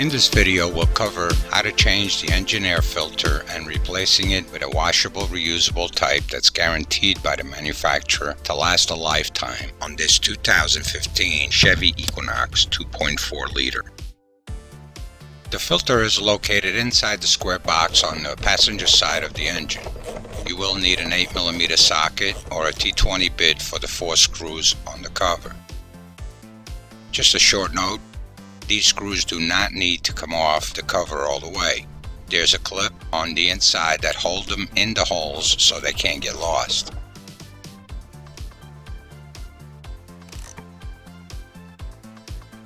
In this video, we'll cover how to change the engine air filter and replacing it with a washable reusable type that's guaranteed by the manufacturer to last a lifetime on this 2015 Chevy Equinox 2.4 liter. The filter is located inside the square box on the passenger side of the engine. You will need an 8mm socket or a T20 bit for the 4 screws on the cover. Just a short note, these screws do not need to come off the cover all the way. There's a clip on the inside that holds them in the holes so they can't get lost.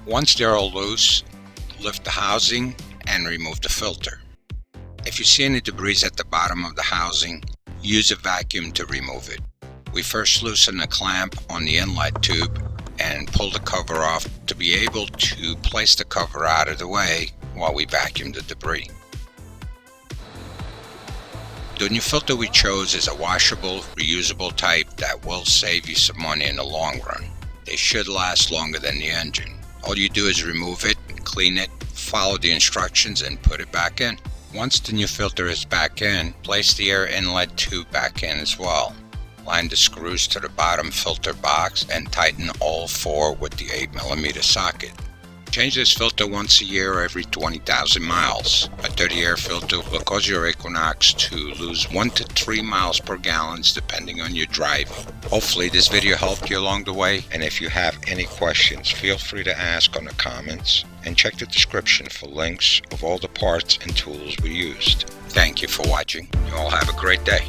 Once they're all loose, lift the housing and remove the filter. If you see any debris at the bottom of the housing, use a vacuum to remove it. We first loosen the clamp on the inlet tube and pull the cover off to be able to place the cover out of the way while we vacuum the debris. The new filter we chose is a washable, reusable type that will save you some money in the long run. They should last longer than the engine. All you do is remove it, clean it, follow the instructions and put it back in. Once the new filter is back in, place the air inlet tube back in as well. Line the screws to the bottom filter box and tighten all 4 with the 8mm socket. Change this filter once a year or every 20,000 miles. A dirty air filter will cause your Equinox to lose 1 to 3 miles per gallon depending on your driving. Hopefully this video helped you along the way, and if you have any questions, feel free to ask on the comments and check the description for links of all the parts and tools we used. Thank you for watching. You all have a great day.